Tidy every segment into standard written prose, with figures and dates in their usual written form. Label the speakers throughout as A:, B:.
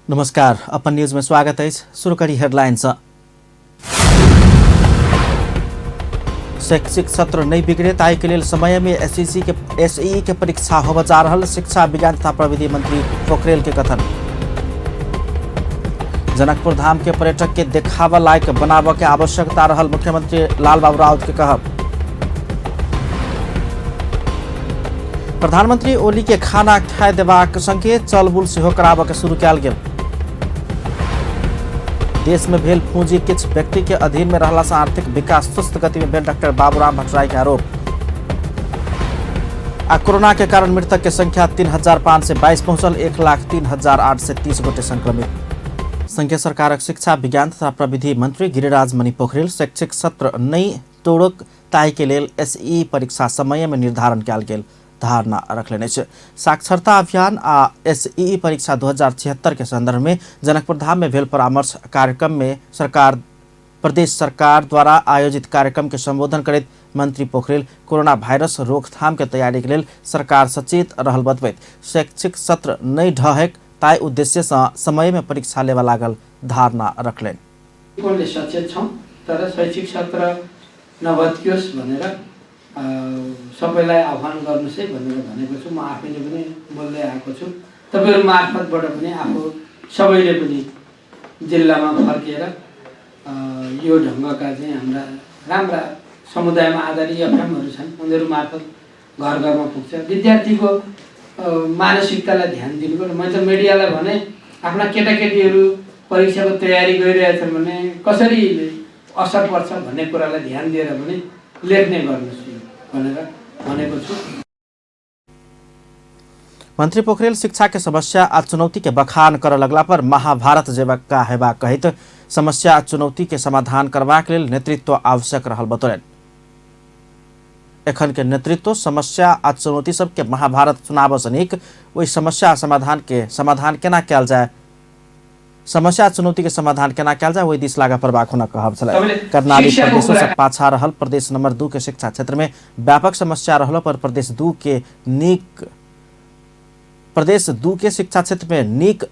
A: नमस्कार, अपन न्यूज में स्वागत है। शुरू करी हेडलाइंस। शैक्षिक सत्र नहीं बिगड़े ताई के लिए समय में एसई के परीक्षा हो जा रहा। शिक्षा विज्ञान तथा प्रविधि मंत्री पोखरेल के कथन। जनकपुर धाम के पर्यटक के देखावा लायक बनाव के आवश्यकता रहल मुख्यमंत्री लालबाबू राउत के कहब। प्रधानमंत्री ओली के खाना खाए देबाक संगे चलबुल सेहो कराबऽ के शुरू कयल गेल। देश में भेल पूंजी किछ व्यक्ति के अधीन में रहला से आर्थिक विकास सुस्त गति में भेल डॉक्टर बाबूराम भट्टराई के आरोप। आ कोरोना के कारण मृतक के संख्या 3,522 पहुंचल। 1,03,830 गोटे संक्रमित। संघीय सरकारक शिक्षा विज्ञान तथा प्रविधि मंत्री गिरिराज मणि पोखरेल शैक्षिक सत्र नहीं तोड़क ताई के लेल एसई परीक्षा समय में निर्धारण कयल गेल धारणा रखले छै। साक्षरता अभियान आ एसई परीक्षा 2076 के संदर्भ में जनकपुर धाम में भेल परामर्श कार्यक्रम में प्रदेश सरकार द्वारा आयोजित कार्यक्रम के संबोधन करैत मंत्री पोखरेल कोरोना वायरस रोकथाम के तैयारी के लेल सरकार सचेत रहल बतबैत शैक्षिक सत्र नहीं ढहक ताई उद्देश्य से समय में परीक्षा लेवा लागल धारणा रखलेन।
B: सचेत छौं तर शैक्षिक सत्र नभत्कियोस् भनेर सबैलाई आह्वान गर्नुस् है भनेर भनेको छु। म आफैले पनि बोल्दै आएको छु। तपाईहरु मार्फतबाट पनि आफू सबैले पनि जिल्लामा फर्केर यो ढंगका चाहिँ हाम्रा राम्रा समुदायमा आधारित एफएमहरु छन् उनीहरु मार्फत घर घरमा पुग्छ। विद्यार्थीको मानसिकतालाई ध्यान दिनुपर्छ। मैले त मिडियालाई भने आफ्ना केटाकेटीहरु परीक्षाको तयारी गरिरहेछन् भने कसरी असर पर्छ भन्ने कुरालाई ध्यान दिएर पनि लेख्ने गर्नुस् भनेर भनेको छु।
A: मंत्री पोखरेल शिक्षा के समस्या आ चुनौती के बखान कर लगला पर महाभारत जेबका हेबा कहित समस्या आ चुनौती के समाधान करबाक लेल नेतृत्व आवश्यक रहल बतौलन। एखन के नेतृत्व समस्या आ चुनौती सबके महाभारत चुनाव से नीक ओहि समस्या समाधान केना कयल जाय समस्या चुनौती के समाधान केना कयल जाय ओहि दिस लागा प्रभाव होना कहब छल। कर्णाली प्रदेशों से पाछा रहल प्रदेश नंबर 2 के शिक्षा क्षेत्र में व्यापक समस्या रहल पर प्रदेश 2 के शिक्षा क्षेत्र में नीक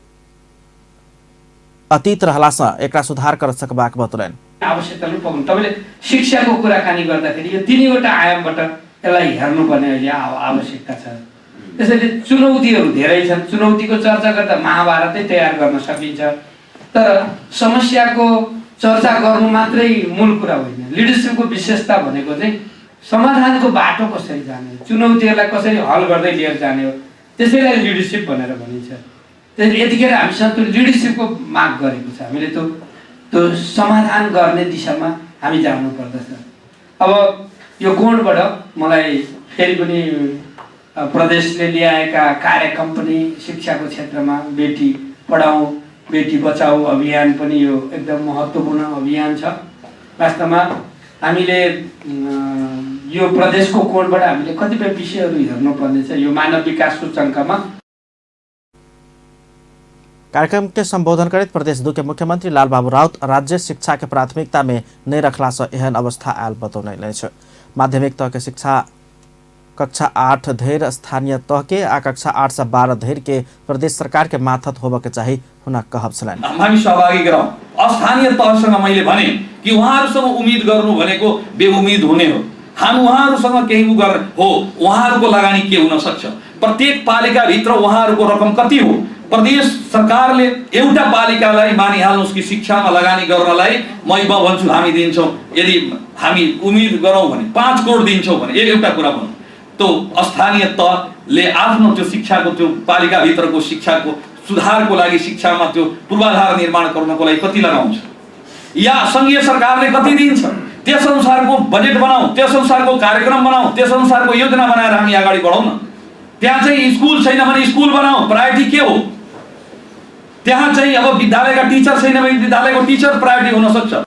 A: अतीत रहला से एकरा सुधार कर सकबाक बतौलन।
B: आवश्यकता रूपमा तपाईले शिक्षाको कुराकानी गर्दाखेरि यो तीनैवटा आयामबाट यसलाई हेर्नुपर्ने अहिले आवश्यकता छ। त्यसैले चुनौतीहरू धेरै छन्। चुनौतीको चर्चा गर्दा महाभारतै तयार गर्न सकिन्छ तर समस्याको चर्चा गर्नु मात्रै मूल कुरा होइन। लिडरशिपको विशेषता भनेको चाहिँ समाधानको बाटो कसरी जाने चुनौतीहरूलाई कसरी हल गर्दै लिएर जाने हो त्यसैलाई लिडरशिप भनेर भनिन्छ। त्यसैले यतिखेर हामीसँग त्यो लिडरशिपको माग गरेको छ। हामीले त्यो समाधान गर्ने दिशामा हामी जानु पर्दछ। अब यो कोणबाट मलाई फेरि पनि प्रदेशले ल्याएका कार्यक्रम पनि शिक्षाको क्षेत्रमा बेटी पढाऊ बेटी बचाऊ अभियान पनि यो एकदम महत्त्वपूर्ण अभियान छ। वास्तवमा हामीले यो प्रदेशको कोणबाट हामीले कतिपय विषयहरू हेर्नुपर्ने छ। यो मानव विकास सूचकांकमा
A: कार्यक्रम के संबोधन करते प्रदेश 2 के मुख्यमंत्री लालबाबू राउत राज्य शिक्षा के प्राथमिकता में नहीं रखला से एहन अवस्था आयल बतौने छ। माध्यमिक तह के शिक्षा कक्षा 8 धैर्य स्थानीय तह के आ कक्षा 8 से 12 धैर्य के प्रदेश सरकार के माथत होबे के चाहिए हुना कहब छलन।
C: हामी सहभागी गरौँ। स्थानीय तहसँग मैले भने कि उहाँहरुसँग उम्मीद गर्नु भनेको बेउम्मीद हुने हो। हामी उहाँहरुसँग केही हो उहाँहरुको लगानी के हुन सक्छ। प्रत्येक पालिका भित्र उहाँहरुको रकम कति हो प्रदेश सरकारले एउटा पालिकालाई मानिहाल्नुस् कि शिक्षामा लगानी गर्नलाई म भन्छु हामी दिन्छौं। यदि हामी उम्मीद गरौँ भने 5 करोड दिन्छौं भने एउटा कुरा भन्नु तो स्थानीय तहले आफ्नो त्यो शिक्षाको त्यो पालिका भित्रको शिक्षाको सुधारको लागि शिक्षामा त्यो पूर्वाधार निर्माण गर्नको लागि कति लगाउँछ या संघीय सरकारले कति दिन्छ त्यस अनुसारको बजेट बनाऊ त्यस अनुसारको कार्यक्रम बनाऊ त्यस अनुसारको योजना बनाएर हामी अगाडि बढाउँ न। त्यहाँ चाहिँ स्कुल छैन भने स्कुल बनाऊ प्रायोरिटी के हो। त्यहाँ चाहिँ अब विद्यालयका टीचर छैन भने विद्यालयको टीचर प्रायोरिटी हुन सक्छ।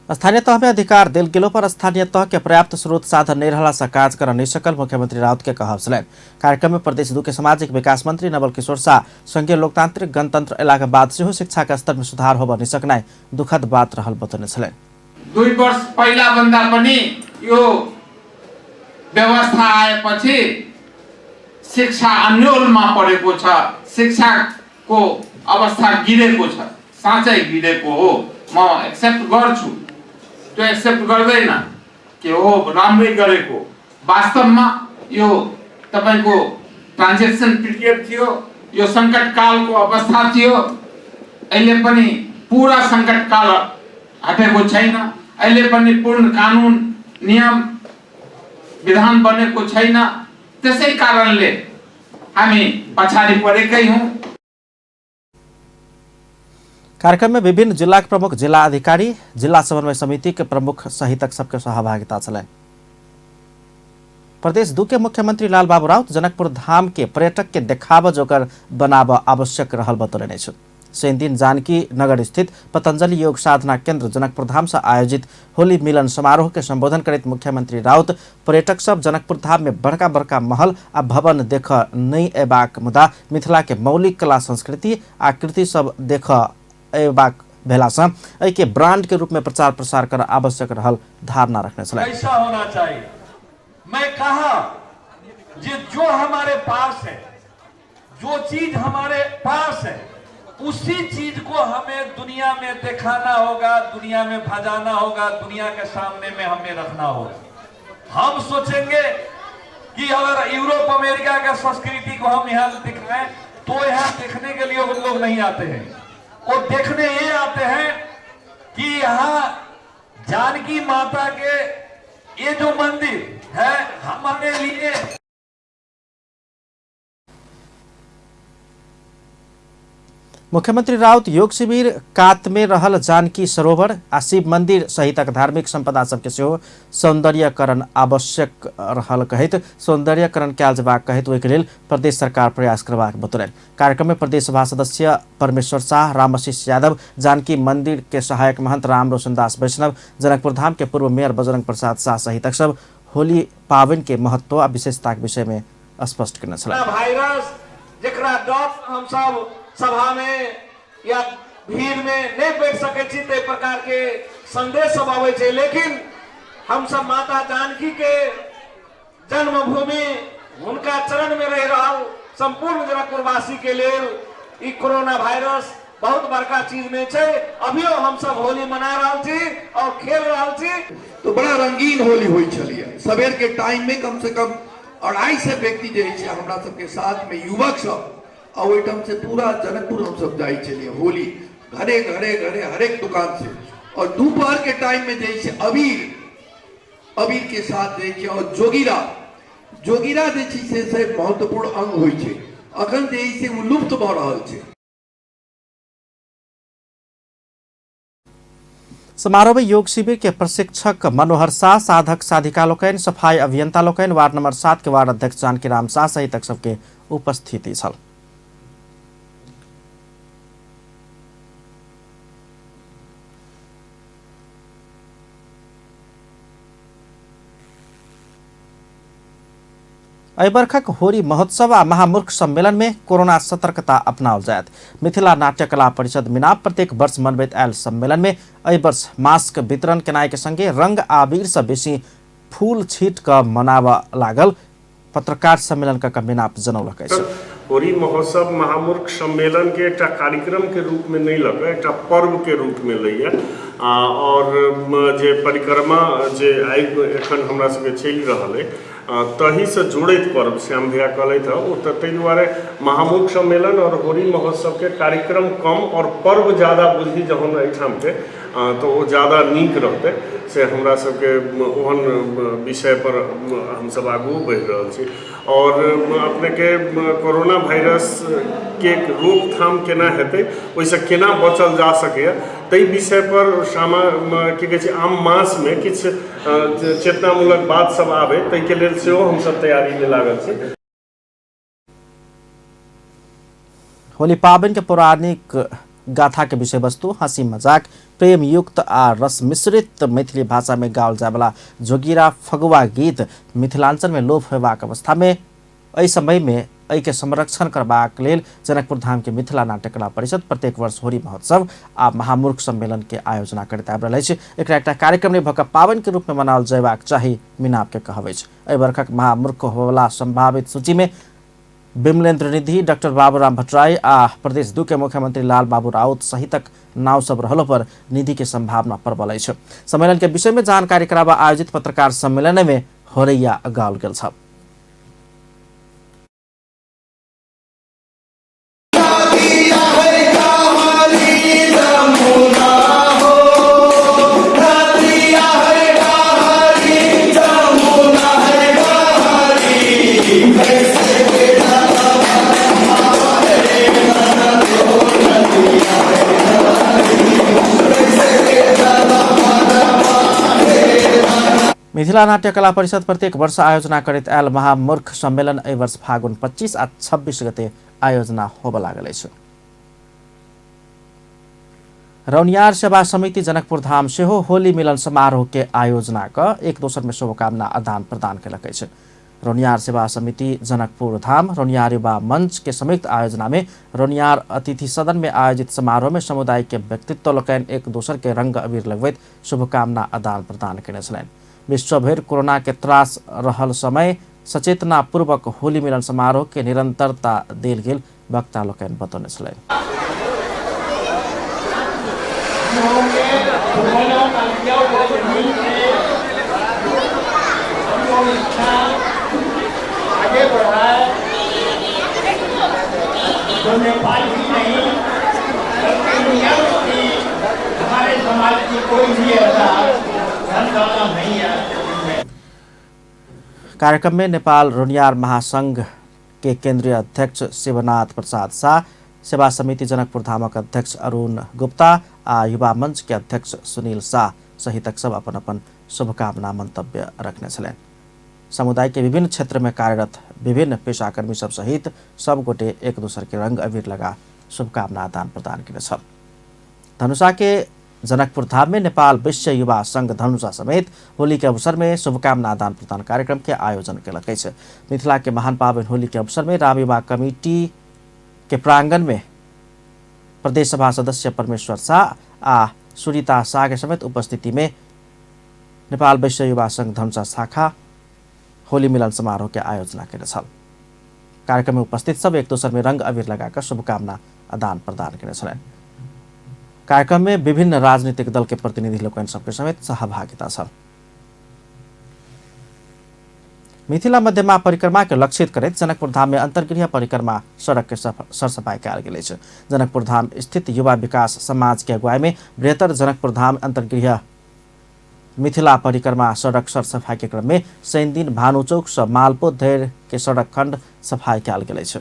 A: स्थानीय तह में अधिकार दिल गेलो पर स्थानीय तह के पर्याप्त स्रोत साधन नहीं रहला से कार्य कर नहीं सकल मुख्यमंत्री राउत के कहब छलैन। कार्यक्रम में प्रदेश 2 के सामाजिक विकास मंत्री नवल किशोर शाह संघीय लोकतांत्रिक गणतंत्र एला के बाद से शिक्षा का स्तर में सुधार हो नहीं सकनाय दुखद बात रहल बतौने छलैन।
D: 2 वर्ष पहिला भन्दा पनि यो व्यवस्था आएपछि शिक्षा अन्योलमा परेको छ। शिक्षा को अवस्था गिरेको छ, साँच्चै गिरेको हो, म एक्सेप्ट गर्छु। त्यो एक्सेप्ट गर्दैन के हो राम्रै गरेको। वास्तवमा यो तपाईको ट्रान्जेक्सन पिरियड थियो, यो सङ्कटकालको अवस्था थियो। अहिले पनि पूरा सङ्कटकाल हटेको छैन, अहिले पनि पूर्ण कानुन नियम विधान बनेको छैन। त्यसै कारणले हामी पछाडि परेकै हौं।
A: कार्यक्रम में विभिन्न जिला के प्रमुख, जिला अधिकारी, जिला समन्वय समिति के प्रमुख सहितक सबके सहभागिता चले। प्रदेश 2 के मुख्यमंत्री लालबाबू राउत जनकपुर धाम के पर्यटक के देखाव जोकर बनाव आवश्यक रहल बतौले छु। शनि दिन जानकी नगर स्थित पतंजलि योग साधना केंद्र जनकपुर धाम से आयोजित होली मिलन समारोह के संबोधन करते मुख्यमंत्री राउत पर्यटक सब जनकपुर धाम में बड़का बड़का महल आ भवन देख नहीं एबाक मुदा मिथिला के मौलिक कला संस्कृति आकृति सब देख एबाक भेला से एहि के ब्रांड के रूप में प्रचार प्रसार कर आवश्यक रहल धारणा रखने चले।
E: ऐसा होना चाहिए। मैं कहा जो हमारे पास है, जो चीज हमारे पास है, उसी चीज को हमें दुनिया में दिखाना होगा, दुनिया में भजाना होगा, दुनिया के सामने में हमें रखना होगा। हम सोचेंगे कि अगर यूरोप अमेरिका का संस्कृति को हम यहाँ दिखाएं तो यहाँ देखने के लिए लोग नहीं आते हैं। वो देखने ये आते हैं कि यहाँ जानकी माता के ये जो मंदिर है हमारे लिए।
A: मुख्यमंत्री राउत योग शिविर कात में रहल जानकी सरोवर आ शिव मंदिर सहितक धार्मिक संपदा सबके सेहो सौंदर्यकरण आवश्यक रहल कहैत सौंदर्यकरण कयल जेबाक कहैत ओहि के लेल प्रदेश सरकार प्रयास करबाक बतौलनि। कार्यक्रम में प्रदेश सभा सदस्य परमेश्वर शाह, रामआशीष यादव, जानकी मंदिर के सहायक महंत राम रोशन दास वैष्णव, जनकपुर धाम के पूर्व मेयर बजरंग प्रसाद शाह सहितक सब होली पावन के महत्व आ विशेषता के विषय में स्पष्ट करने छलाह।
E: वायरस जेकरा डर हम सब सभा में या भीड़ में नहीं बैठ सके छी, ते प्रकार के संदेश सब आवे छे, लेकिन हम सब माता जानकी के जन्मभूमि उनका चरण में रह रहल संपूर्ण जनकपुरवासी के लिए ई कोरोना वायरस बहुत बड़का चीज नहीं छे। अभियो हम सब होली मना रहल छी और खेल रहल छी।
F: तो बड़ा रंगीन होली हुई छलिए। सवेर के टाइम में कम से कम 250 व्यक्ति जे छै हमरा सबके साथ में युवक सब ओहिठाम से पूरा जनकपुर हम सब जाई चलिए होली घरे घरे घरे हर एक दुकान से। और दोपहर के टाइम में जे छै अबीर के साथ जे छै और जोगिरा जे छै से महत्वपूर्ण अंग होई छै। अखन जे छै वो लुप्त भ रहल छै।
A: समारोह में योग शिविर के प्रशिक्षक मनोहर शाह, साधक साधिका लोकनि, सफाई अभियंता लोकनि, वार्ड नंबर 7 के वार्ड अध्यक्ष जानकी राम शाह सहित सबके उपस्थिति छल। ऐबर्खक होली महोत्सव आ महामूर्ख सम्मेलन में कोरोना सतर्कता अपनाओल जायत। मिथिला नाट्य कला परिषद मिनाप प्रत्येक वर्ष मनबैत आयल सम्मेलन में एहि वर्ष मास्क वितरण केनाय के संगे रंग आबिर से बेसी फूल छीट क मनाव लागल पत्रकार सम्मेलन का मिनाप जनौलक अछि।
G: होली महोत्सव महामूर्ख सम्मेलन के एक कार्यक्रम के रूप में नहीं लगे, एक पर्व के रूप में लैया। और जे परिक्रमा जे एखन हमरा सबके चलि रहल है तही से जुड़ैत पर्व श्याम भैया कहलैथ ओ ताहि दुआरे महामूर्ख सम्मेलन और होली महोत्सव के कार्यक्रम कम और पर्व ज़्यादा बुझी जहन एहिठाम के तो वो ज़्यादा नीक रहते से हमरा सबके ओहन विषय पर हम सब आगू बढ़ि रहल छी। और अपने के कोरोना वायरस के रोकथाम केना हेतै, ओहिसँ केना बचल जा सकैए ताहि विषय पर की कहै छै आम मास में किछु चेतनामूलक बात सब आवे ताहि के लेल सेहो हम सब तैयारी में लागल छी।
A: होली पावन के पौराणिक गाथा के विषय वस्तु हंसी मजाक प्रेम युक्त आ रस मिश्रित मैथिली भाषा में गाओल जाय वाला जोगिरा फगुआ गीत मिथिलांचल में लोप होयबाक अवस्था में एहि समय में एहि के संरक्षण करबाक लेल जनकपुर धाम के मिथिला नाट्य कला परिषद प्रत्येक वर्ष होली महोत्सव आ महामूर्ख सम्मेलन के आयोजना करैत आबि रहल अछि। एकरा एकटा कार्यक्रम नहि भऽ कऽ पावन के रूप में मनाओल जयबाक चाही मिनाप के कहब अछि। एहि वर्षक महामूर्ख होवला संभावित सूची में विमलेन्द्र निधि, डाक्टर बाबूराम भट्टराई आ प्रदेश 2 के मुख्यमंत्री लाल बाबू राउत सहितक नाव सब रहलो पर निधि के संभावना प्रबल अछि। सम्मेलन के विषय में जानकारी कराबा आयोजित पत्रकार सम्मेलन में होरैया गाल गेल छ। मिथिला नाट्य कला परिषद प्रत्येक वर्ष आयोजना करैत आयल महामूर्ख सम्मेलन एहि वर्ष फागुन 25 आ 26 गते आयोजना होब लागल अछि। रौनियार सेवा समिति जनकपुर धाम सेहो होली मिलन समारोह के आयोजना क एक दोसर में शुभकामना आदान प्रदान केलक अछि। रौनियार सेवा समिति जनकपुर धाम रौनियार युवा मंच के संयुक्त आयोजना में रौनियार अतिथि सदन में आयोजित समारोह में समुदाय के व्यक्तित्व लोकनि एक दोसर के रंग अबीर लगबैत शुभकामना आदान प्रदान केने छलनि। विश्वभर कोरोना के त्रास रहल समय सचेतना पूर्वक होली मिलन समारोह के निरंतरता देल गेल वक्ता लोकनि बतौने छलनि। कार्यक्रम में नेपाल रौनियार महासंघ के केंद्रीय अध्यक्ष शिवनाथ प्रसाद शाह, सेवा समिति जनकपुर धामक अध्यक्ष अरुण गुप्ता आ युवा मंच के अध्यक्ष सुनील शाह सहितक सब अपन अपन शुभकामना मंतव्य रखने छलनि। समुदाय के विभिन्न क्षेत्र में कार्यरत विभिन्न पेशाकर्मी सब सहित सब गोटे एक दूसर के रंग अबीर लगा शुभकामना आदान प्रदान केने छल। धनुषा के जनकपुर धाम में नेपाल विश्व युवा संघ धनुषा समेत होली के अवसर में शुभकामना आदान प्रदान कार्यक्रम के आयोजन केलक अछि। मिथिला के महान पावन होली के अवसर में राम युवा कमिटी के प्रांगण में प्रदेश सभा सदस्य परमेश्वर शाह आ सुरीता शाह के समेत उपस्थिति में नेपाल विश्व युवा संघ धनुषा शाखा होली मिलन समारोह के आयोजना केने छल। कार्यक्रम में उपस्थित सब एक दोसर में रंग अबीर लगाकर शुभकामना आदान प्रदान केने छलनि। कार्यक्रम में विभिन्न राजनीतिक दल के प्रतिनिधि लोकनि सबके समेत सहभागिता छल। मिथिला मध्यमा परिक्रमा के लक्षित करैत जनकपुर धाम में अंतर्गृह परिक्रमा सड़क के सरसफाई कयल गेल अछि। जनकपुर धाम स्थित युवा विकास समाज के अगुवाई में बृहत्तर जनकपुर धाम अंतर्गृह मिथिला परिक्रमा सड़क सरसफाई के क्रम में शनि दिन भानु चौक से मालपोत धरि के सड़क खंड सफाई कयल गेल अछि।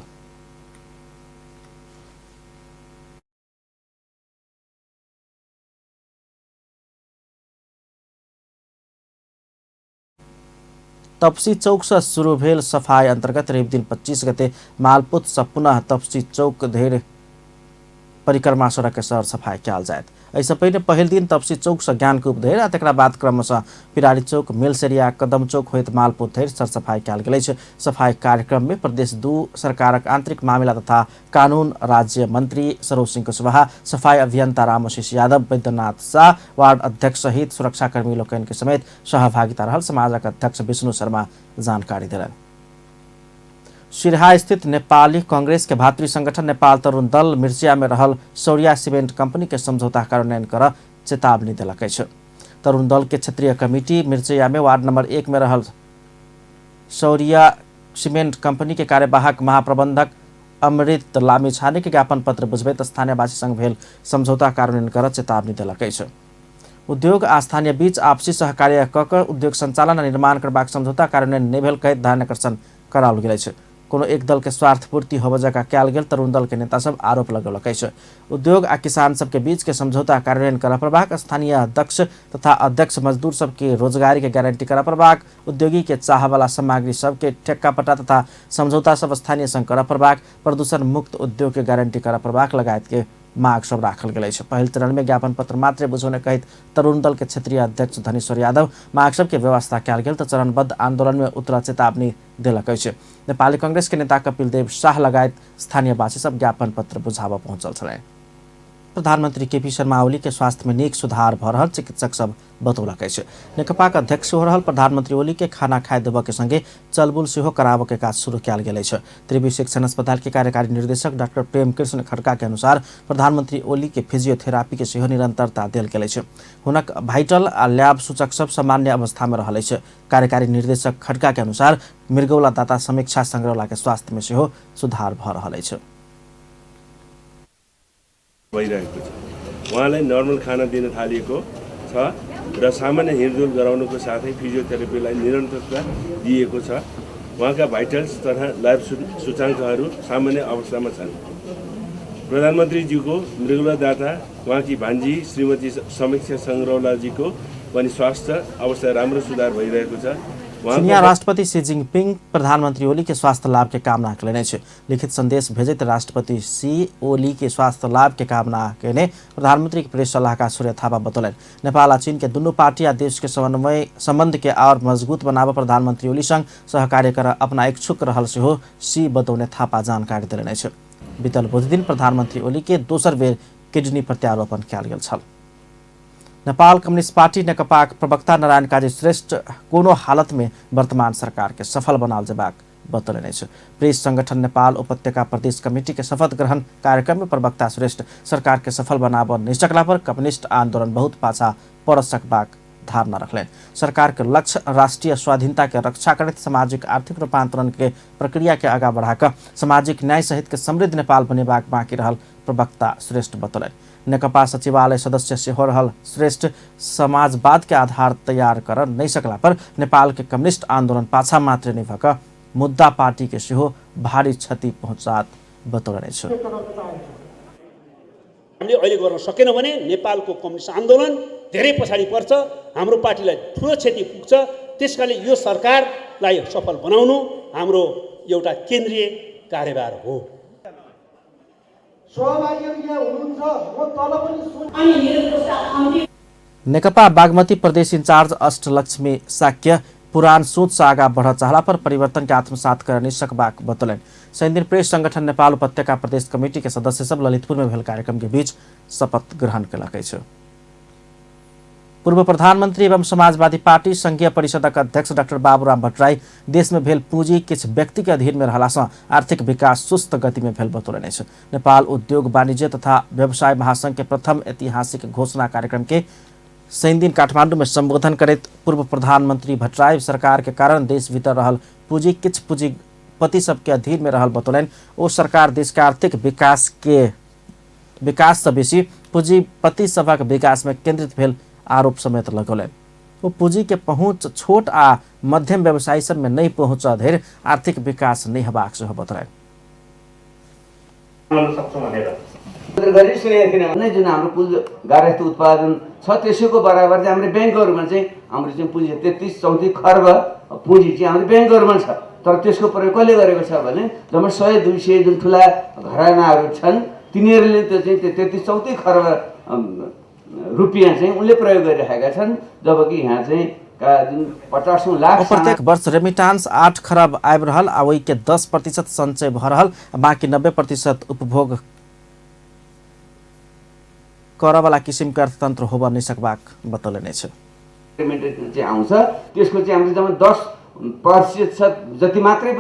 A: तपसी चौक से शुरू भेल सफाई अंतर्गत रवि दिन 25 गते मालपुत से पुनः तपसी चौक धरि परिक्रमा सड़क के सर सफाई कयल जायत। एहिसँ पहिने पहिल दिन तपसी चौक से ज्ञानकूप धरि आ तकरा बाद क्रमशः पिरारी चौक, मिलसेरिया, कदम चौक होइत मालपुत धरि सरसफाई कयल गेल अछि। सफाई कार्यक्रम में प्रदेश 2 सरकारक आंतरिक मामिला तथा कानून राज्य मंत्री सरोज सिंह कुशवाहा, सफाई अभियंता रामआशीष यादव, वैद्यनाथ शाह, वार्ड अध्यक्ष सहित सुरक्षाकर्मी लोकनि के समेत सहभागिता रहल समाजक अध्यक्ष विष्णु शर्मा जानकारी देलनि। सिरहा स्थित नेपाली कांग्रेस के भातृ संगठन नेपाल तरुण दल मिर्चिया में रहल सौरिया सीमेंट कंपनी के समझौता कार्यान्वयन कर चेतावनी देलक अछि। तरुण दल के क्षेत्रीय कमिटी मिर्चिया में वार्ड नंबर 1 में रहल सौरिया सीमेंट कंपनी के कार्यवाहक महाप्रबंधक अमृत लामिछाने के ज्ञापन पत्र बुझबैत स्थानीयवासी संग भेल समझौता कार्यान्वयन कर चेतावनी देलक अछि। उद्योग आ स्थानीय बीच आपसी सहकार्य क उद्योग संचालन आ निर्माण करबाक समझौता कार्यान्वयन नहि भेल कहैत ध्यान आकर्षण कराओल गेल अछि। कोनो एक दल के स्वार्थ पूर्ति होबे जका कयल गेल तरुण दल के नेता सब आरोप लगौलक अछि। उद्योग आ किसान सब के बीच के समझौता कार्यान्वयन करऽ पड़बाक, स्थानीय अध्यक्ष तथा अध्यक्ष मजदूर सब के रोजगारी के गारंटी करऽ पड़बाक, उद्योगी के चाह वाला सामग्री सब के ठेक्का पट्टा तथा समझौता सब स्थानीय संग करऽ पड़बाक, प्रदूषण मुक्त उद्योग के गारंटी करऽ पड़बाक लगायत के मांग सब राखल गेल अछि। पहिल चरण में ज्ञापन पत्र मात्र बुझौने कहैत तरुण दल के क्षेत्रीय अध्यक्ष धनेश्वर यादव मांग सब के व्यवस्था कयल गेल तऽ चरणबद्ध आंदोलन में उतरऽ चेतावनी देलक अछि। नेपाली कांग्रेस के नेता कपिल देव शाह लगायत स्थानीय वासी सब ज्ञापन पत्र बुझाबऽ पहुंचल छलै। प्रधानमंत्री केपी शर्मा ओली के स्वास्थ्य में नीक सुधार भ रहल चिकित्सक सब बतौलक अछि। नेकपा के अध्यक्ष हो रहल प्रधानमंत्री ओली के खाना खाए देबऽ के संगे चलबुल सेहो कराबऽ के काज शुरू कयल गेल अछि। त्रिवी शिक्षण अस्पताल के कार्यकारी निर्देशक डॉक्टर प्रेम कृष्ण खड़का के अनुसार प्रधानमंत्री ओली के फिजियोथेरापी के सेहो निरंतरता देल गेल अछि। हुनक वाइटल आ लैब सूचक सब सामान्य अवस्था में रहल अछि। कार्यकारी निर्देशक खड़का के अनुसार मृगौला दाता समीक्षा संग्रौला के स्वास्थ्य में सेहो सुधार भ रहल अछि।
H: उहाँलाई नर्मल खाना दिन थालिएको छ र सामान्य हिँडडुल गराउनुको साथै फिजियोथेरापीलाई निरन्तरता दिएको छ। उहाँका भाइटल्स तथा ल्याब सूचाङ्कहरू सामान्य अवस्थामा छन्। प्रधानमन्त्रीजीको मृगौला दाता उहाँकी भान्जी श्रीमती समीक्षा संग्रौलाजीको पनि स्वास्थ्य अवस्था राम्रो सुधार भइरहेको छ।
A: चीनिया राष्ट्रपति शी जिनपिंग प्रधानमंत्री ओली के स्वास्थ्य लाभ के कामना कयलनि अछि। लिखित संदेश भेजैत राष्ट्रपति शी ओली के स्वास्थ्य लाभ के कामना केने प्रधानमंत्री के प्रेस सलाहकार सूर्य थापा बतौलनि। नेपाल आ चीन के दुनू पार्टी आ देश के संबंध के और मजबूत बनाबऽ प्रधानमंत्री ओली संग सहकार्य कर अपना इच्छुक रहल सेहो शी बतौने थापा जानकारी देलनि अछि। बीतल बुध दिन प्रधानमंत्री ओली के दोसर बेर किडनी प्रत्यारोपण कयल गेल छल। नेपाल कम्युनिस्ट पार्टी नेकपा प्रवक्ता नारायण काजी श्रेष्ठ कोनो हालत में वर्तमान सरकार के सफल बनाल जेबाक बतौलनि अछि। प्रेस संगठन नेपाल उपत्यका प्रदेश कमेटी के शपथ ग्रहण कार्यक्रम में प्रवक्ता श्रेष्ठ सरकार के सफल बनाबऽ नहि सकला पर कम्युनिस्ट आंदोलन बहुत पाछा पड़ सकबाक धारणा रखलनि। सरकार के लक्ष्य राष्ट्रीय स्वाधीनता के रक्षा करैत सामाजिक आर्थिक रूपांतरण के प्रक्रिया के आगाँ बढ़ाकर सामाजिक न्याय सहित के समृद्ध नेपाल बनेबाक बाँकी रहल प्रवक्ता श्रेष्ठ बतौलनि। नेकपा सचिवालय सदस्य सेहो रहल श्रेष्ठ समाजवाद के आधार तैयार कर नहीं सकला पर नेपाल के कम्युनिस्ट आंदोलन पाछा मात्र नहीं भक मुद्दा पार्टी के सेहो भारी क्षति पहुँचात बतौलनि छ।
I: हामीले अहिले गर्न सकेनौं भने नेपालको कम्युनिस्ट आन्दोलन धेरै पछाडि पर्छ, हाम्रो पार्टीलाई ठूलो क्षति पुग्छ। त्यसकारण यो सरकारलाई सफल बनाउनु हाम्रो एउटा केन्द्रीय कार्यभार हो।
A: नेकपा बागमती प्रदेश इंचार्ज अष्टलक्ष्मी साक्य पुरान सोच से आगा बढ़ चाहला पर परिवर्तन के आत्मसात कर नहीं सकबाक बतौलनि। शनि दिन प्रेस संगठन नेपाल उपत्यका प्रदेश कमेटी के सदस्य सब ललितपुर में भेल कार्यक्रम के बीच शपथ ग्रहण कयलक अछि। पूर्व प्रधानमंत्री एवं समाजवादी पार्टी संघीय परिषदक अध्यक्ष डॉक्टर बाबूराम भट्टराई देश में भेल पूंजी किछ व्यक्ति के अधीन में रहला से आर्थिक विकास सुस्त गति में भेल बतौलनि अछि। नेपाल उद्योग वाणिज्य तथा व्यवसाय महासंघ के प्रथम ऐतिहासिक घोषणा कार्यक्रम के शनि दिन काठमांडू में संबोधन करैत पूर्व प्रधानमंत्री भट्टराई सरकार के कारण देश भीतर रहल पूंजी किछ पूंजीपति सबके अधीन में रहल बतौलनि। ओ सरकार देश के आर्थिक विकास से बेसी पूंजीपति सभक विकास में केंद्रित भेल आरोप समेत लगौलनि। वो पूंजी के पहुंच छोट आ मध्यम व्यवसायी सब में नहीं पहुंच धरि आर्थिक विकास नहीं हेबाक सेहो बतौलनि।
J: जुन हाम्रो पुँजी गार्हस्थ्य उत्पादन छ त्यसैको बराबर चाहिँ हाम्रो ब्याङ्कहरूमा चाहिँ हाम्रो चाहिँ पुँजी 33-34 खर्ब पुँजी चाहिँ हाम्रो ब्याङ्कहरूमा छ। तर त्यसको प्रयोग कसले गरेको छ भने जम्मा 100-200 जुन ठुला घरानाहरू छन् तिनीहरूले त्यो चाहिँ 33-34 खर्ब रुपियाँ चाहिँ उनले प्रयोग गरिरहेका छन्, जबकि यहाँ चाहिँ जुन 50 लाख
A: प्रत्येक वर्ष रेमिटान्स 8 खरब आबि रहल आ ओहि के 10% संचय भ रहल, बाँकी 90% उपभोग करऽ वाला किसिम के अर्थतन्त्र होबऽ नहीं सकबाक बतौलनि छ।
J: पेमेन्ट चाहिँ आउँछ त्यसको चाहिँ हामीले जम्मा 10% जति मात्रै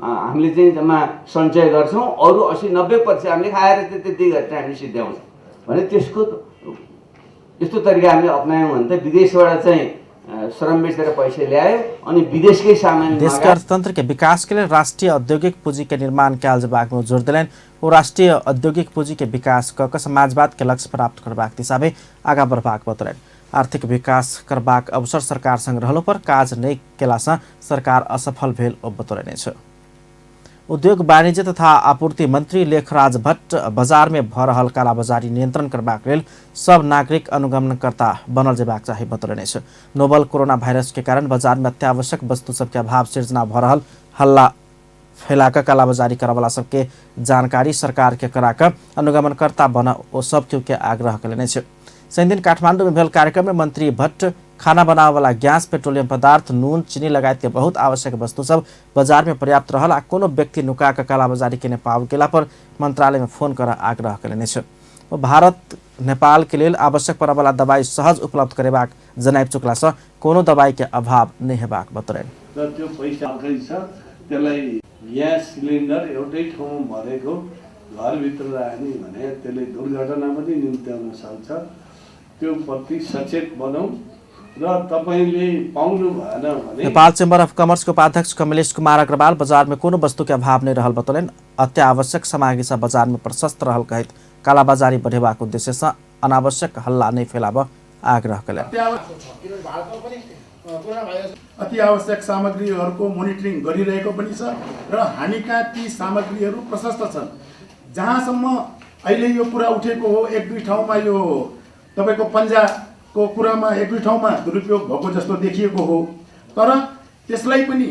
J: हामीले चाहिँ जम्मा सञ्चय गर्छौं, अरु 80-90% हामीले खाएर त्यति गरेर हामीले सिद्ध्याउँछ भने त्यसको यस्तो तरिका हामीले अपनायौं भने त विदेशबाट चाहिँ श्रम बेचेर पैसा ल्यायो अनि विदेशकै सामान
A: देश के अर्थतंत्र के विकास के लिए राष्ट्रीय औद्योगिक पूंजी के निर्माण कयल जेबाक में जोर दिलनि। ओ राष्ट्रीय औद्योगिक पूंजी के विकास क समाजवाद के लक्ष्य प्राप्त करबाक दिशा में आगा बढ़बाक बतौलनि। आर्थिक विकास करबाक अवसर सरकार संग रहलो पर काज नहीं केला से सरकार असफल भेल ओ बतौलनि छ। उद्योग वाणिज्य तथा आपूर्ति मंत्री लेखराज भट्ट बाजार में भ रहल कालाबाजारी नियंत्रण करबाक लेल सब नागरिक अनुगमनकर्ता बनल जेबाक चाही बतौलनि छ। नोवल कोरोना वायरस के कारण बाजार में अत्यावश्यक वस्तु सबके अभाव सिर्जना भ रहल हल्ला फैलाकर कालाबाजारी करवाला सबके जानकारी सरकार के कराकर अनुगमनकर्ता बन ओ सब के आग्रह कयलनि छ। शनि दिन काठमांडू में भेल कार्यक्रम में मंत्री भट्ट खाना बनावे वाला गैस, पेट्रोलियम पदार्थ, नून, चीनी लगायत के बहुत आवश्यक वस्तु सब बाजार में पर्याप्त रहल आ कोनो व्यक्ति नुका के कालाबाजारी केने पाव गेला पर मंत्रालय में फोन कर आग्रह कयलनि छ। भारत नेपाल के लेल आवश्यक परवाला दवाई सहज उपलब्ध करेबाक जनाइब चुकलासँ कोनो दवाई के अभाव नहीं हेबाक बतौलनि।
H: र त्यो पैसा आउँदै छ त्यसलाई ग्यास सिलिन्डर एउटै ठाउँमा भरेको घरभित्र राख्ने भने त्यसले दुर्घटना पनि निम्त्याउन सक्छ। त्यो प्रति सचेत बनौँ र तपाईले पाउनु भएन भने।
A: नेपाल चेम्बर अफ कमर्सको उपाध्यक्ष कमलेश कुमार अग्रवाल बजार में कोनो वस्तु के अभाव नहीं रहल बतौलनि। अत्यावश्यक सामग्री सब बाजार में प्रशस्त रहल कहत कालाबाजारी बढ़ेबाक उद्देश्य से अनावश्यक हल्ला नहीं फैलाब आग्रह कयलनि।
K: अति आवश्यक सामग्रीहरूको मोनिटरिङ गरिरहेको पनि छ र हानिका ती सामग्रीहरू प्रशस्त छन्। जहाँसम्म अहिले यो कुरा उठेको हो एक दुई ठाउँमा यो तपाईको पन्जाको कुरामा एक दुई ठाउँमा दुरुपयोग भएको जस्तो देखिएको हो, तर त्यसलाई पनि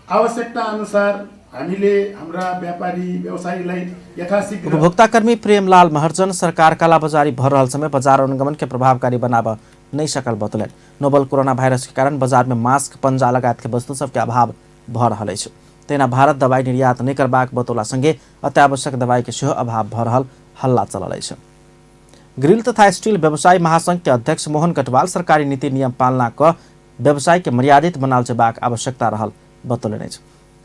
K: आवश्यकता अनुसार हामीले हाम्रा व्यापारी व्यवसायीलाई यथाशीघ्र।
A: उपभोक्ता कर्मी प्रेमलाल महर्जन सरकार कालाबाजारी भर रहल समय बाजार अनुगमन के प्रभावकारी बनाब नहीं सकल बतौलनि। नोवल कोरोना वायरस के कारण बाजार में मास्क पंजा लगायत के वस्तु सब के अभाव भ रहल अछि। तेना भारत दवाई निर्यात नहीं करबाक बतौला संगे अत्यावश्यक दवाई के सेहो अभाव भ रहल हल्ला चलल अछि। ग्रिल तथा स्टील व्यवसायी महासंघ के अध्यक्ष मोहन कटवाल सरकारी नीति नियम पालना क व्यवसाय के मर्यादित बनाल जेबाक आवश्यकता रहल बतौलनि अछि।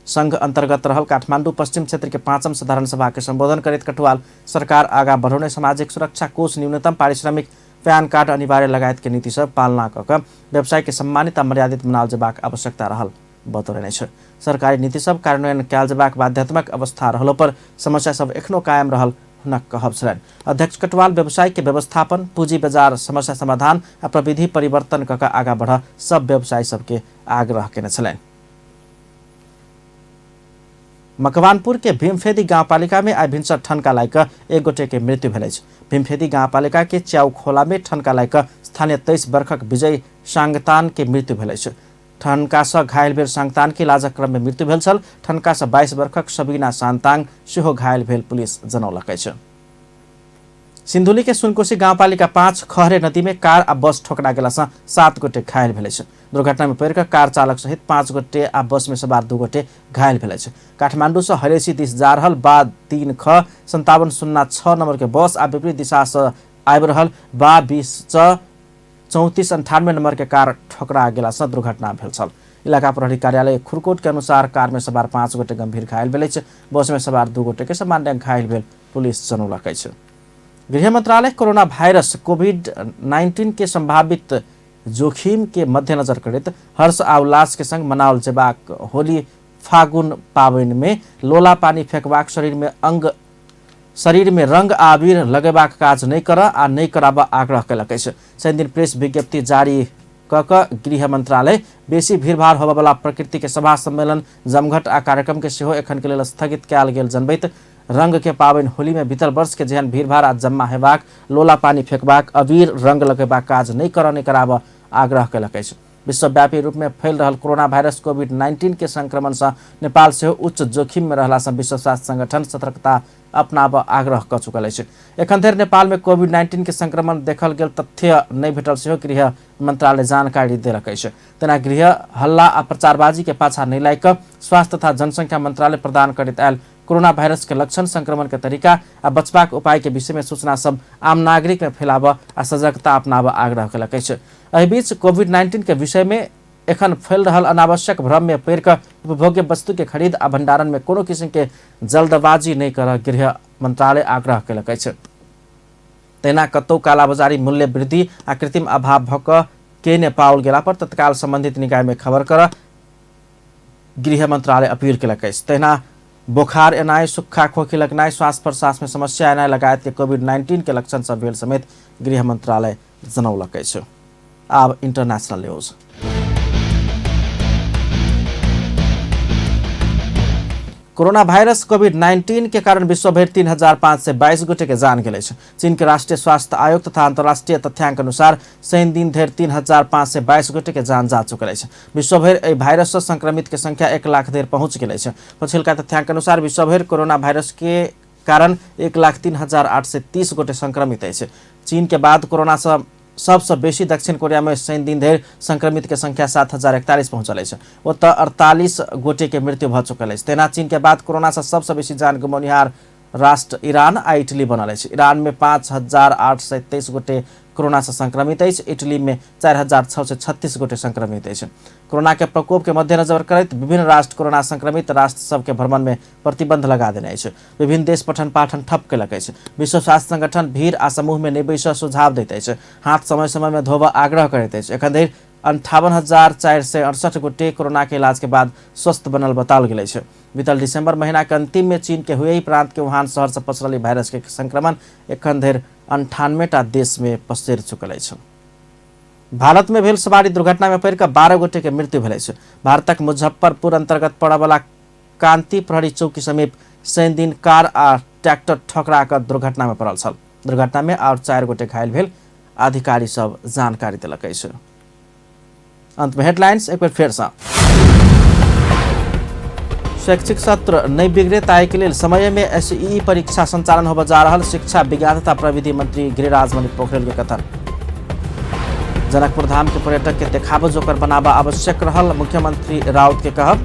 A: संघ अंतर्गत रहल काठमाडौँ पश्चिम क्षेत्र के 5म साधारण सभा के संबोधन करते कटवाल सरकार आगा बढ़ाउने सामाजिक सुरक्षा कोष न्यूनतम पारिश्रमिक पैन कार्ड अनिवार्य लगायत के नीति सब पालना क व्यवसाय के सम्मानित मर्यादित बनाल जेबाक आवश्यकता रहल बतौलनि अछि। सरकारी नीति सब कार्यान्वयन कयल जेबाक बाध्यात्मक अवस्था रहलो पर समस्या सब एखनो कायम रहल हुनक कहब छलनि। अध्यक्ष कटवाल व्यवसाय के व्यवस्थापन पूंजी बाजार समस्या समाधान आ प्रविधि परिवर्तन क आगा बढ़ सब व्यवसायी सबके आग्रह केने छलनि। मकवानपुर के भीमफेदी गाउँपालिका में आई भिनसर ठनका लायक एक गोटे के मृत्यु भेल अछि। भीमफेदी गाउँपालिका के च्याउ खोला में ठनका लायक स्थानीय 23 वर्षक विजय सांगतान के मृत्यु भेल अछि। ठनका से घायल भेल सांगतान के इलाजक क्रम में मृत्यु भेल छल। ठनका से 22 वर्षक सबीना सांताङ सेहो घायल भेल पुलिस जनौलक अछि। सिन्धुली के सुनकोशी गाउँपालिका 5 खहरे नदी में कार आ बस ठोकरा गेला से 7 गोटे घायल भेल अछि। दुर्घटना में पड़कर कार चालक सहित 5 गोटे आ बस में सवार 2 गोटे घायल भेल अछि। काठमाडौँ से हरेसी दिस जा रहल बा 3 ख 5706 नंबर के बस आ विपरीत दिशा से आबि रहल बा 20 3498 नंबर के कार ठोकरा गेला से दुर्घटना भेल छल। इलाका प्रहरी कार्यालय खुरकोट के अनुसार कार में सवार 5 गोटे गंभीर घायल भेल अछि। बस में सवार 2 गोटे के सामान्य घायल भेल पुलिस जनौलक अछि। गृह मंत्रालय कोरोना वायरस कोविड-19 के संभावित जोखिम के मद्देनजर करत हर्ष आ उल्लास के संग मनाओल जेबाक होली फागुन पावनि में लोला पानी फेंकबाक शरीर में रंग आबिर लगेबाक काज नहीं कर आ नहीं कराब आग्रह कयलक अछि। शनि दिन प्रेस विज्ञप्ति जारी क गृह मंत्रालय बेसी भीड़भाड़ होबयवला प्रकृति के सभा सम्मेलन जमघट आ कार्यक्रम के सेहो एखन के लेल स्थगित कयल गेल जनबैत रंग के पावनि होली में बीतल वर्ष के जेहन भीड़भाड़ आ जम्मा हेबाक लोला पानी फेंकबाक अबीर रंग लगेबाक काज नहीं कराब आग्रह कयलक अछि। विश्वव्यापी रूप में फैल रहल कोरोना वायरस कोविड-19 के संक्रमण से नेपाल से उच्च जोखिम में रहला से विश्व स्वास्थ्य संगठन सतर्कता अपनाब आग्रह क चुकल अछि। एखन धरि नेपाल में कोविड-19 के संक्रमण देखल गेल तथ्य नहीं भेटल सेहो गृह मंत्रालय जानकारी देलक अछि। तेना गृह हल्ला आ प्रचारबाजी के पाछा नहीं लायक स्वास्थ्य तथा जनसंख्या मंत्रालय प्रदान करैत आयल कोरोना वायरस के लक्षण संक्रमण के तरीका आ बचबाक उपाय के विषय में सूचना सब आम नागरिक में फैलाब आ सजगता अपनाब आग्रह कयलक अछि। एहि बीच कोविड-19 के विषय में एखन फैल रहल अनावश्यक भ्रम में पड़ि कऽ उपभोग्य वस्तु के खरीद आ भंडारण में कोनो किस्म के जल्दबाजी नहीं कर गृह मंत्रालय आग्रह कयलक अछि। तेना कतौ कालाबाजारी मूल्य वृद्धि आ कृत्रिम अभाव भऽ कऽ केने पाओल गेला पर तत्काल संबंधित निकाय में खबर कर गृह मंत्रालय अपील कयलक अछि। तेना बुखार एनाइ सुक्खा खोखी लगनाइ श्वास प्रश्वास में समस्या एनाइ लगायत के कोविड-19 के लक्षण सब भेल समेत गृह मंत्रालय जनौलक अछि। आब इंटरनेशनल न्यूज। कोरोना वायरस कोविड-19 के कारण विश्व भर 3522 गोटे के जान गेल अछि। चीन के राष्ट्रीय स्वास्थ्य आयोग तथा अंतर्राष्ट्रीय तथ्यांक अनुसार शनि दिन धरि 3522 गोटे के जान जा चुकल अछि। विश्व भर एहि वायरस से संक्रमित के संख्या 1 लाख धरि पहुंच गेल अछि। पछिलका तथ्यांक अनुसार विश्व भर कोरोना वायरस के कारण 1,03,830 गोटे संक्रमित अछि। चीन के बाद कोरोना से सबसे बेसी दक्षिण कोरिया में शनि दिन धरि संक्रमित के संख्या 7041 पहुंचल अछि। ओतऽ 48 गोटे के मृत्यु भ चुकल अछि। तेना चीन के बाद कोरोना से सबसे बेसी जान गमौनिहार राष्ट्र ईरान आ इटली बनल अछि। ईरान में 5,823 गोटे कोरोना से संक्रमित अछि। इटली में 4,636 गोटे संक्रमित अछि। कोरोना के प्रकोप के मद्देनजर करैत विभिन्न राष्ट्र कोरोना संक्रमित राष्ट्र सबके भ्रमण में प्रतिबंध लगा देने अछि। विभिन्न देश पठन पाठन ठप केलक अछि। विश्व स्वास्थ्य संगठन भीड़ आ समूह में नहि बैसऽ सुझाव दैत अछि। हाथ समय समय में धोबऽ आग्रह करैत अछि। एखन धरि 58,468 गोटे कोरोना के इलाज के बाद स्वस्थ बनल बताओल गेल अछि। बीतल दिसंबर महीना के अंतिम में चीन के हुई प्रांत के वुहान शहर से पसरल वायरस के संक्रमण एखन धरि 98टा देश में पसरि चुकल अछि। भारत में भेल सवारी दुर्घटना में पड़ि कऽ 12 गोटे के मृत्यु भेल अछि। भारतक मुजफ्फरपुर अंतर्गत पड़य वाला कांति प्रहरी चौकी समीप शनि दिन कार आ ट्रैक्टर ठोकरा कऽ दुर्घटना में पड़ल छल। दुर्घटना में और 4 गोटे घायल भेल अधिकारी सब जानकारी देलक अछि। अंत में हेडलाइंस एक बेर फेर सँ। शैक्षिक सत्र नहीं बिगड़े ताहि के लेल समय में एसईई परीक्षा संचालन होबऽ जा रहल शिक्षा विज्ञान तथा प्रविधि मंत्री गिरिराज मणि पोखरेल के कथन। जनकपुर धाम के पर्यटक के देखाबो जोकर बनाबा आवश्यक रहल मुख्यमंत्री राउत के कहब।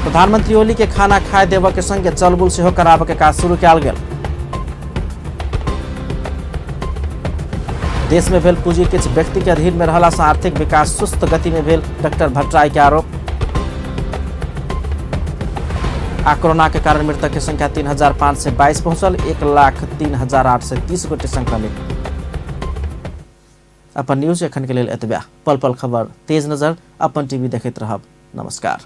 A: प्रधानमंत्री ओली के खाना खाए देव के संगे चलबुल सेहो कराबऽ के काज शुरू कयल गेल। देश में भेल पूंजी किछु व्यक्ति के अधीन में रहला से आर्थिक विकास सुस्त गति में भेल डॉक्टर भट्टराय के आरोप। आ कोरोना के कारण मृतक के संख्या 3,522 पहुंचल। 1,03,830 गोटे संक्रमित। अपन न्यूज एखन के लेल एतबे। पल पल खबर तेज नजर अपन टीवी देखैत रहब। नमस्कार।